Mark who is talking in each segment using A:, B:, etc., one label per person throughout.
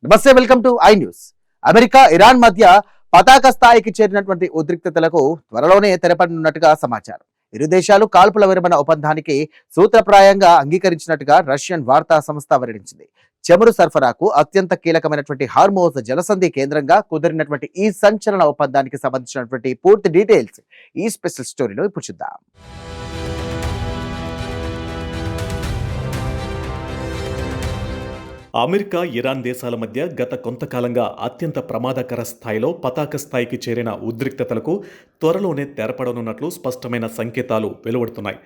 A: నమస్తే, welcome to I news. America Iran మధ్య పతాక స్థాయికి చేరినటువంటి ఉద్రిక్తతలకు త్వరలోనే తెరపడనున్నట్టుగా సమాచారం. ఇరు దేశాలు కాల్పుల విరమణ ఒప్పందానికి సూత్రప్రాయంగా అంగీకరించినట్టుగా రష్యన్ వార్తా సంస్థ వెల్లడించింది. చమురు సరఫరాకు అత్యంత కీలకమైనటువంటి హార్మోజ్ జలసంధి కేంద్రంగా కుదిరినటువంటి ఈ సంచలన ఒప్పందానికి సంబంధించినటువంటి పూర్తి డీటెయిల్స్ ఈ స్పెషల్ స్టోరీలో ఇప్పుడు చూద్దాం.
B: అమెరికా, ఇరాన్ దేశాల మధ్య గత కొంతకాలంగా అత్యంత ప్రమాదకర స్థాయిలో పతాక స్థాయికి చేరిన ఉద్రిక్తతలకు త్వరలోనే తెరపడనున్నట్లు స్పష్టమైన సంకేతాలు వెలువడుతున్నాయి.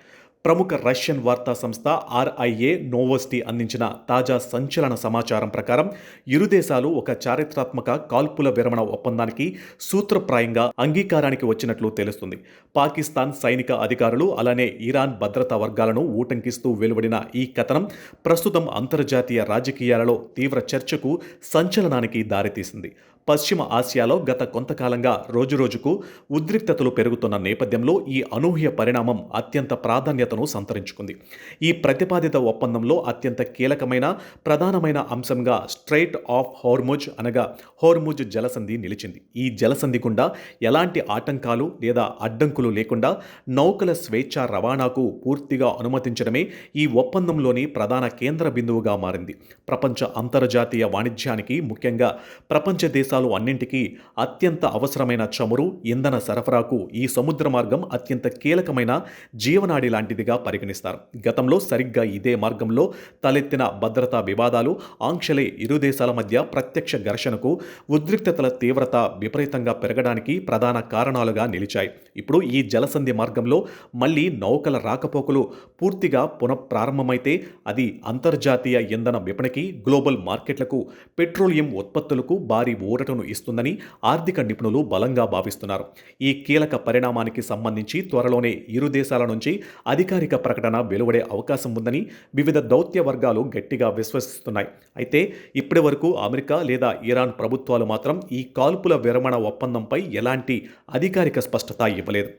B: ప్రముఖ రష్యన్ వార్తా సంస్థ ఆర్ఐఏ నోవోస్టీ అందించిన తాజా సంచలన సమాచారం ప్రకారం ఇరు దేశాలు ఒక చారిత్రాత్మక కాల్పుల విరమణ ఒప్పందానికి సూత్రప్రాయంగా అంగీకారానికి వచ్చినట్లు తెలుస్తుంది. పాకిస్తాన్ సైనిక అధికారులు అలానే ఇరాన్ భద్రతా వర్గాలను ఊటంకిస్తూ వెలువడిన ఈ కథనం ప్రస్తుతం అంతర్జాతీయ రాజకీయాలలో తీవ్ర చర్చకు, సంచలనానికి దారితీసింది. పశ్చిమ ఆసియాలో గత కొంతకాలంగా రోజురోజుకు ఉద్రిక్తతలు పెరుగుతున్న నేపథ్యంలో ఈ అనూహ్య పరిణామం అత్యంత ప్రాధాన్యతను సంతరించుకుంది. ఈ ప్రతిపాదిత ఒప్పందంలో అత్యంత కీలకమైన ప్రధానమైన అంశంగా స్ట్రైట్ ఆఫ్ హోర్ముజ్ అనగా హోర్ముజ్ జలసంధి నిలిచింది. ఈ జలసంధి గుండా ఎలాంటి ఆటంకాలు లేదా అడ్డంకులు లేకుండా నౌకల స్వేచ్ఛా రవాణాకు పూర్తిగా అనుమతించడమే ఈ ఒప్పందంలోని ప్రధాన కేంద్ర బిందువుగా మారింది. ప్రపంచ అంతర్జాతీయ వాణిజ్యానికి, ముఖ్యంగా ప్రపంచ దేశాలు అన్నింటికీ అత్యంత అవసరమైన చమురు, ఇంధన సరఫరాకు ఈ సముద్ర మార్గం అత్యంత కీలకమైన జీవనాడి లాంటిదిగా పరిగణిస్తారు. గతంలో సరిగ్గా ఇదే మార్గంలో తలెత్తిన భద్రతా వివాదాలు, ఆంక్షలే ఇరు దేశాల మధ్య ప్రత్యక్ష ఘర్షణకు, ఉద్రిక్తతల తీవ్రత విపరీతంగా పెరగడానికి ప్రధాన కారణాలుగా నిలిచాయి. ఇప్పుడు ఈ జలసంధి మార్గంలో మళ్లీ నౌకల రాకపోకలు పూర్తిగా పునఃప్రారంభమైతే అది అంతర్జాతీయ ఇంధన విపణికి, గ్లోబల్ మార్కెట్లకు, పెట్రోలియం ఉత్పత్తులకు భారీ ఊరటను ఇస్తుందని ఆర్థిక నిపుణులు బలంగా భావిస్తున్నారు. ఈ కీలక పరిణామానికి సంబంధించి త్వరలోనే ఇరు దేశాల నుంచి అధికారిక ప్రకటన వెలువడే అవకాశం ఉందని వివిధ దౌత్య వర్గాలు గట్టిగా విశ్వసిస్తున్నాయి. అయితే ఇప్పటి వరకు అమెరికా లేదా ఇరాన్ ప్రభుత్వాలు మాత్రం ఈ కాల్పుల విరమణ ఒప్పందంపై ఎలాంటి అధికారిక స్పష్టత ఇవ్వలేదు.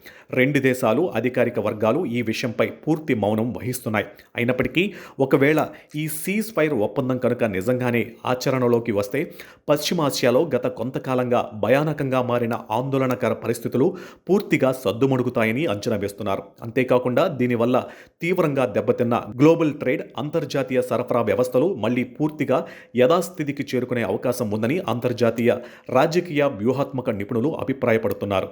B: రెండు దేశాలు అధికారిక వర్గాలు ఈ విషయంపై పూర్తి మౌనం వహిస్తున్నాయి. అయినప్పటికీ ఒకవేళ ఈ సీజ్ ఫైర్ ఒప్పందం కనుక నిజంగానే ఆచరణలోకి వస్తే పశ్చిమాసియాలో గత కొంతకాలంగా భయానకంగా మారిన ఆందోళనకర పరిస్థితులు పూర్తిగా సద్దుమణుగుతాయని అంచనా వేస్తున్నారు. అంతేకాకుండా దీనివల్ల తీవ్రంగా దెబ్బతిన్న గ్లోబల్ ట్రేడ్, అంతర్జాతీయ సరఫరా వ్యవస్థలు మళ్లీ పూర్తిగా యథాస్థితికి చేరుకునే అవకాశం ఉందని అంతర్జాతీయ రాజకీయ వ్యూహాత్మక నిపుణులు అభిప్రాయపడుతున్నారు.